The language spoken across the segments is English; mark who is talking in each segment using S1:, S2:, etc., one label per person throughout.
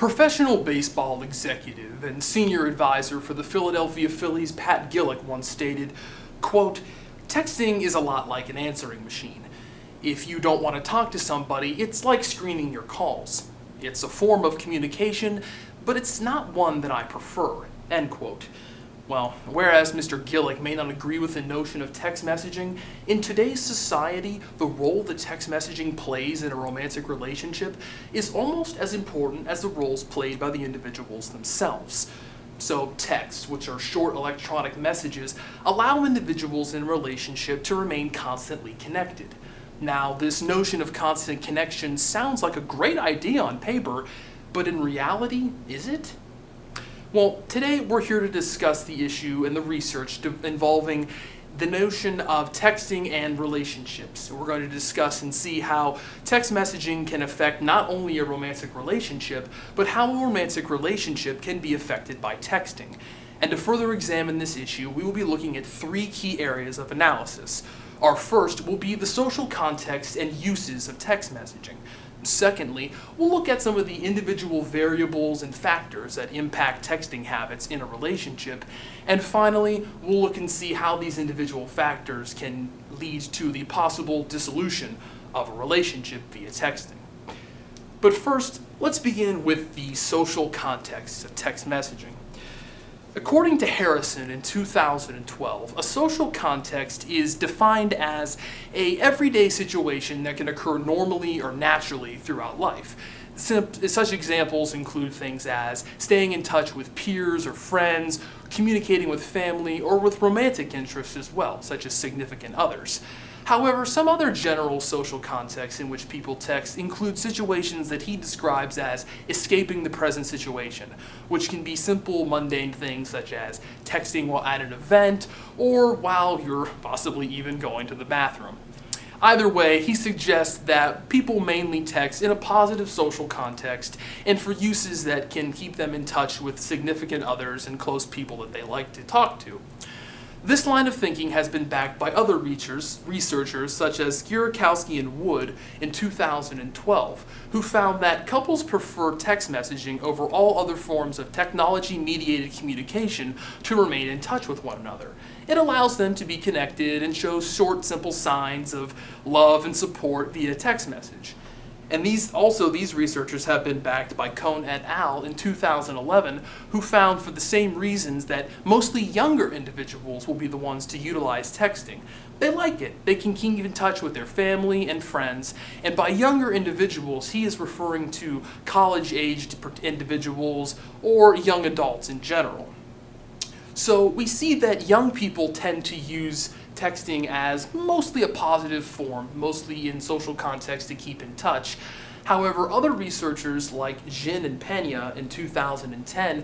S1: Professional baseball executive and senior advisor for the Philadelphia Phillies, Pat Gillick, once stated, quote, "Texting is a lot like an answering machine. If you don't want to talk to somebody, it's like screening your calls. It's a form of communication, but it's not one that I prefer," end quote. Well, whereas Mr. Gillick may not agree with the notion of text messaging, in today's society, the role that text messaging plays in a romantic relationship is almost as important as the roles played by the individuals themselves. So texts, which are short electronic messages, allow individuals in a relationship to remain constantly connected. Now, this notion of constant connection sounds like a great idea on paper, but in reality, is it? Well, today we're here to discuss the issue and the research involving the notion of texting and relationships. We're going to discuss and see how text messaging can affect not only a romantic relationship, but how a romantic relationship can be affected by texting. And to further examine this issue, we will be looking at three key areas of analysis. Our first will be the social context and uses of text messaging. Secondly, we'll look at some of the individual variables and factors that impact texting habits in a relationship. And finally, we'll look and see how these individual factors can lead to the possible dissolution of a relationship via texting. But first, let's begin with the social context of text messaging. According to Harrison in 2012, a social context is defined as an everyday situation that can occur normally or naturally throughout life. Such examples include things as staying in touch with peers or friends, communicating with family, or with romantic interests as well, such as significant others. However, some other general social contexts in which people text include situations that he describes as escaping the present situation, which can be simple, mundane things such as texting while at an event or while you're possibly even going to the bathroom. Either way, he suggests that people mainly text in a positive social context and for uses that can keep them in touch with significant others and close people that they like to talk to. This line of thinking has been backed by other researchers such as Gierkowski and Wood in 2012, who found that couples prefer text messaging over all other forms of technology-mediated communication to remain in touch with one another. It allows them to be connected and shows short, simple signs of love and support via text message. And these researchers have been backed by Cohn et al. In 2011, who found for the same reasons that mostly younger individuals will be the ones to utilize texting. They like it. They can keep in touch with their family and friends. And by younger individuals, he is referring to college-aged individuals or young adults in general. So we see that young people tend to use texting as mostly a positive form, mostly in social context to keep in touch. However, other researchers like Jin and Pena in 2010,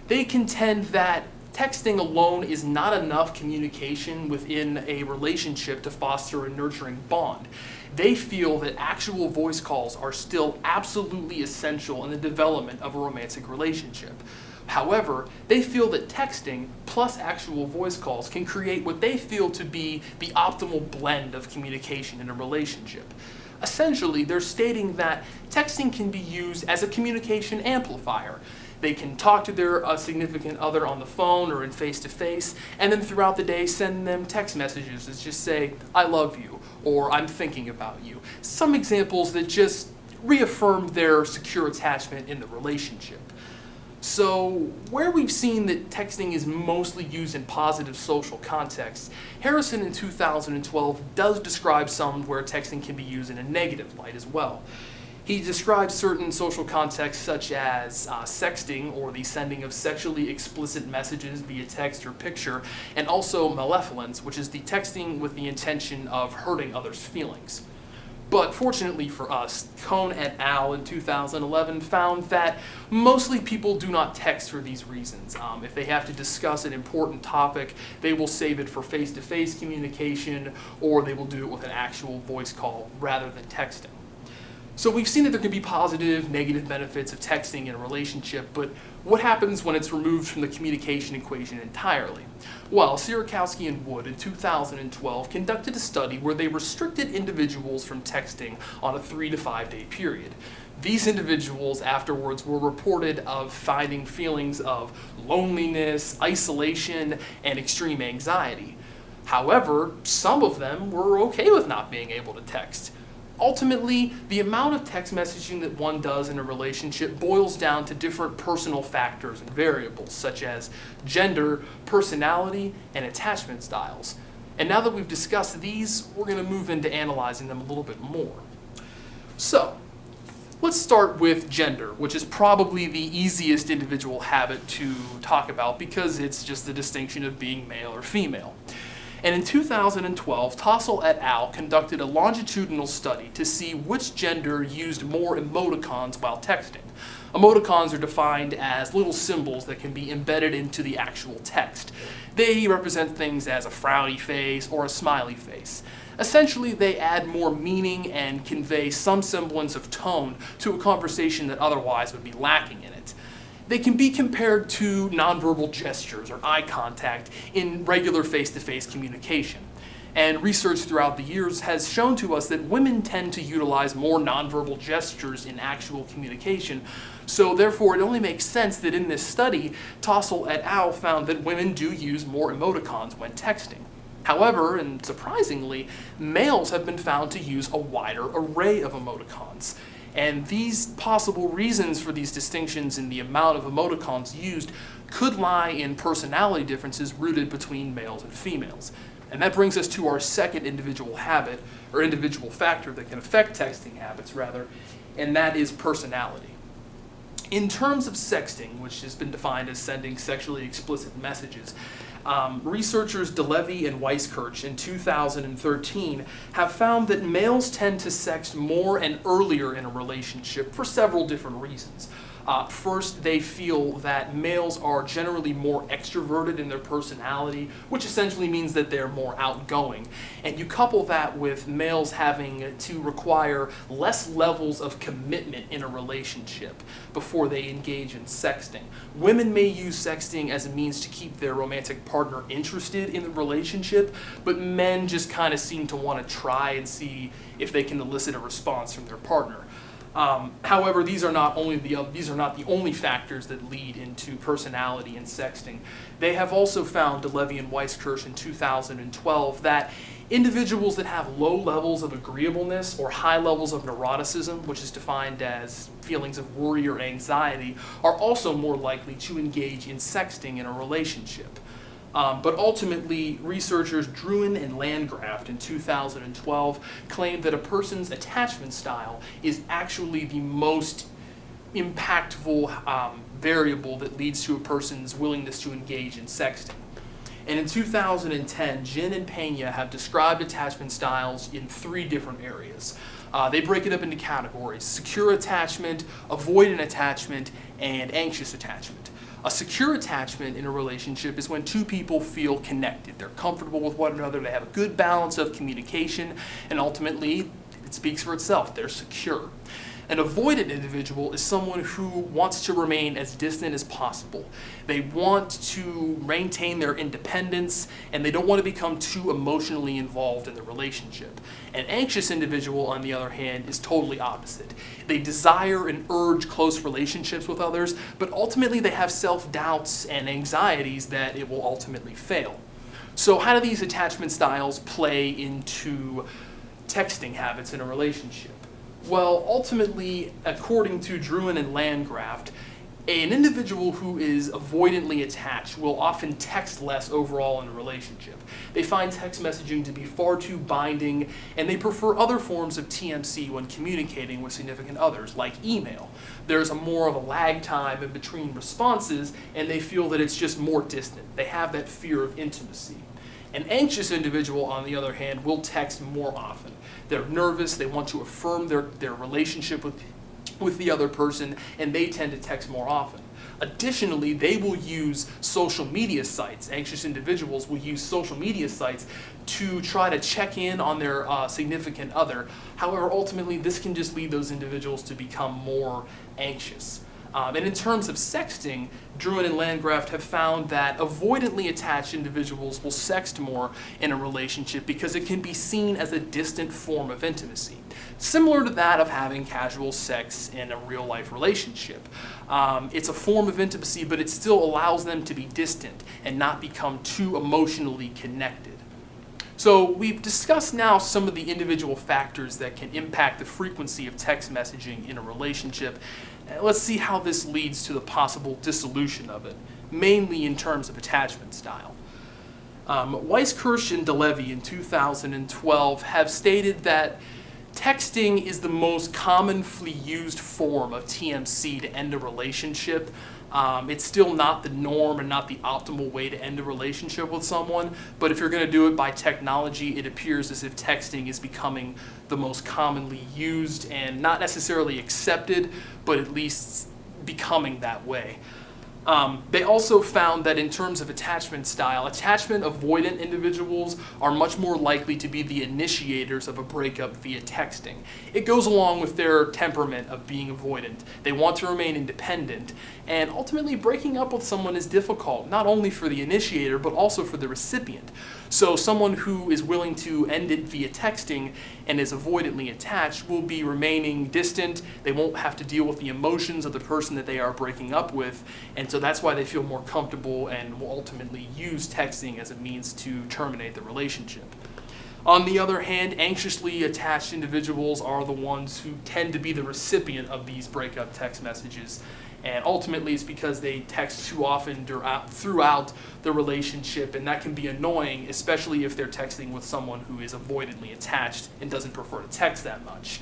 S1: they contend that texting alone is not enough communication within a relationship to foster a nurturing bond. They feel that actual voice calls are still absolutely essential in the development of a romantic relationship. However, they feel that texting plus actual voice calls can create what they feel to be the optimal blend of communication in a relationship. Essentially, they're stating that texting can be used as a communication amplifier. They can talk to their significant other on the phone or in face-to-face, and then throughout the day send them text messages that just say, "I love you," or "I'm thinking about you." Some examples that just reaffirm their secure attachment in the relationship. So, where we've seen that texting is mostly used in positive social contexts, Harrison in 2012 does describe some where texting can be used in a negative light as well. He describes certain social contexts such as sexting, or the sending of sexually explicit messages via text or picture, and also malevolence, which is the texting with the intention of hurting others' feelings. But fortunately for us, Cohn et al. In 2011 found that mostly people do not text for these reasons. If they have to discuss an important topic, they will save it for face-to-face communication, or they will do it with an actual voice call rather than texting. So we've seen that there can be positive, negative benefits of texting in a relationship, but what happens when it's removed from the communication equation entirely? Well, Sierakowski and Wood in 2012 conducted a study where they restricted individuals from texting on a 3 to 5 day period. These individuals afterwards were reported of finding feelings of loneliness, isolation, and extreme anxiety. However, some of them were okay with not being able to text. Ultimately, the amount of text messaging that one does in a relationship boils down to different personal factors and variables, such as gender, personality, and attachment styles. And now that we've discussed these, we're going to move into analyzing them a little bit more. So, let's start with gender, which is probably the easiest individual habit to talk about because it's just the distinction of being male or female. And in 2012, Tossell et al. Conducted a longitudinal study to see which gender used more emoticons while texting. Emoticons are defined as little symbols that can be embedded into the actual text. They represent things as a frowny face or a smiley face. Essentially, they add more meaning and convey some semblance of tone to a conversation that otherwise would be lacking in it. They can be compared to nonverbal gestures or eye contact in regular face-to-face communication. And research throughout the years has shown to us that women tend to utilize more nonverbal gestures in actual communication, so therefore it only makes sense that in this study, Tossell et al. Found that women do use more emoticons when texting. However, and surprisingly, males have been found to use a wider array of emoticons. And these possible reasons for these distinctions in the amount of emoticons used could lie in personality differences rooted between males and females. And that brings us to our second individual habit, or individual factor that can affect texting habits, rather, and that is personality. In terms of sexting, which has been defined as sending sexually explicit messages, researchers DeLevy and Weiskirch in 2013 have found that males tend to sext more and earlier in a relationship for several different reasons. First, they feel that males are generally more extroverted in their personality, which essentially means that they're more outgoing. And you couple that with males having to require less levels of commitment in a relationship before they engage in sexting. Women may use sexting as a means to keep their romantic partner interested in the relationship, but men just kind of seem to want to try and see if they can elicit a response from their partner. However, these are not the only factors that lead into personality in sexting. They have also found, DeLevy and Weiskirch in 2012, that individuals that have low levels of agreeableness or high levels of neuroticism, which is defined as feelings of worry or anxiety, are also more likely to engage in sexting in a relationship. But ultimately, researchers Druin and Landgraft in 2012 claimed that a person's attachment style is actually the most impactful variable that leads to a person's willingness to engage in sexting. And in 2010, Jin and Pena have described attachment styles in 3 different areas. They break it up into categories: secure attachment, avoidant attachment, and anxious attachment. A secure attachment in a relationship is when two people feel connected. They're comfortable with one another, they have a good balance of communication, and ultimately, it speaks for itself, they're secure. An avoidant individual is someone who wants to remain as distant as possible. They want to maintain their independence, and they don't want to become too emotionally involved in the relationship. An anxious individual, on the other hand, is totally opposite. They desire and urge close relationships with others, but ultimately they have self-doubts and anxieties that it will ultimately fail. So how do these attachment styles play into texting habits in a relationship? Well, ultimately, according to Druin and Landgraft, an individual who is avoidantly attached will often text less overall in a relationship. They find text messaging to be far too binding, and they prefer other forms of TMC when communicating with significant others, like email. There's more of a lag time in between responses, and they feel that it's just more distant. They have that fear of intimacy. An anxious individual, on the other hand, will text more often. They're nervous, they want to affirm their relationship with the other person, and they tend to text more often. Additionally, they will use social media sites. Anxious individuals will use social media sites to try to check in on their significant other. However, ultimately, this can just lead those individuals to become more anxious. And in terms of sexting, Druin and Landgraf have found that avoidantly attached individuals will sext more in a relationship because it can be seen as a distant form of intimacy, similar to that of having casual sex in a real-life relationship. It's a form of intimacy, but it still allows them to be distant and not become too emotionally connected. So we've discussed now some of the individual factors that can impact the frequency of text messaging in a relationship. Let's see how this leads to the possible dissolution of it, mainly in terms of attachment style. Weiskirch and DeLevy in 2012 have stated that texting is the most commonly used form of TMC to end a relationship. It's still not the norm and not the optimal way to end a relationship with someone, but if you're going to do it by technology, it appears as if texting is becoming the most commonly used and not necessarily accepted, but at least becoming that way. They also found that in terms of attachment style, attachment avoidant individuals are much more likely to be the initiators of a breakup via texting. It goes along with their temperament of being avoidant. They want to remain independent, and ultimately breaking up with someone is difficult, not only for the initiator, but also for the recipient. So someone who is willing to end it via texting and is avoidantly attached will be remaining distant. They won't have to deal with the emotions of the person that they are breaking up with, and so that's why they feel more comfortable and will ultimately use texting as a means to terminate the relationship. On the other hand, anxiously attached individuals are the ones who tend to be the recipient of these breakup text messages. And ultimately, it's because they text too often throughout the relationship, and that can be annoying, especially if they're texting with someone who is avoidantly attached and doesn't prefer to text that much.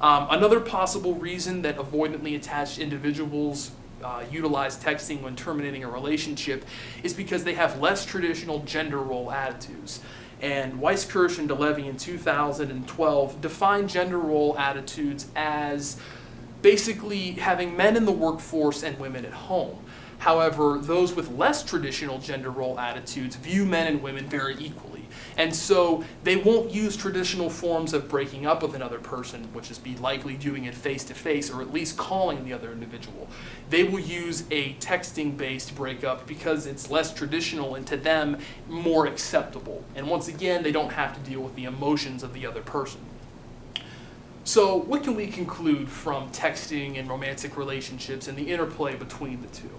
S1: Another possible reason that avoidantly attached individuals utilize texting when terminating a relationship is because they have less traditional gender role attitudes. And Weiskirch and DeLevy in 2012 defined gender role attitudes as basically having men in the workforce and women at home. However, those with less traditional gender role attitudes view men and women very equally. And so they won't use traditional forms of breaking up with another person, which is be likely doing it face-to-face or at least calling the other individual. They will use a texting-based breakup because it's less traditional and to them more acceptable. And once again, they don't have to deal with the emotions of the other person. So what can we conclude from texting and romantic relationships and the interplay between the two?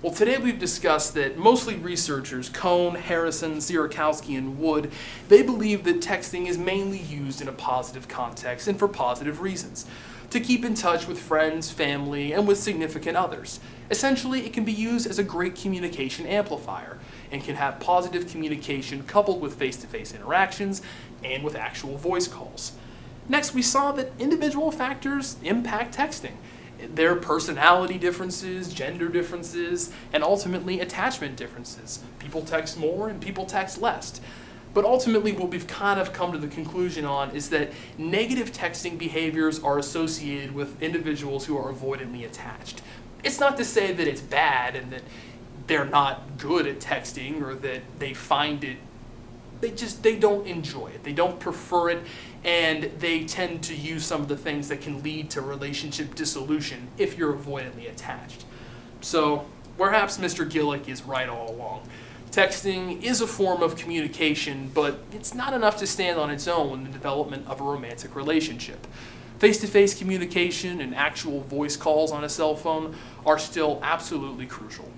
S1: Well, today we've discussed that mostly researchers, Cohn, Harrison, Zierakowski, and Wood, they believe that texting is mainly used in a positive context and for positive reasons, to keep in touch with friends, family, and with significant others. Essentially, it can be used as a great communication amplifier and can have positive communication coupled with face-to-face interactions and with actual voice calls. Next, we saw that individual factors impact texting. Their personality differences, gender differences, and ultimately attachment differences. People text more and people text less. But ultimately what we've kind of come to the conclusion on is that negative texting behaviors are associated with individuals who are avoidantly attached. It's not to say that it's bad and that they're not good at texting or that they find it, they don't enjoy it, they don't prefer it, and they tend to use some of the things that can lead to relationship dissolution if you're avoidantly attached. So perhaps Mr. Gillick is right all along. Texting is a form of communication, but it's not enough to stand on its own in the development of a romantic relationship. Face-to-face communication and actual voice calls on a cell phone are still absolutely crucial.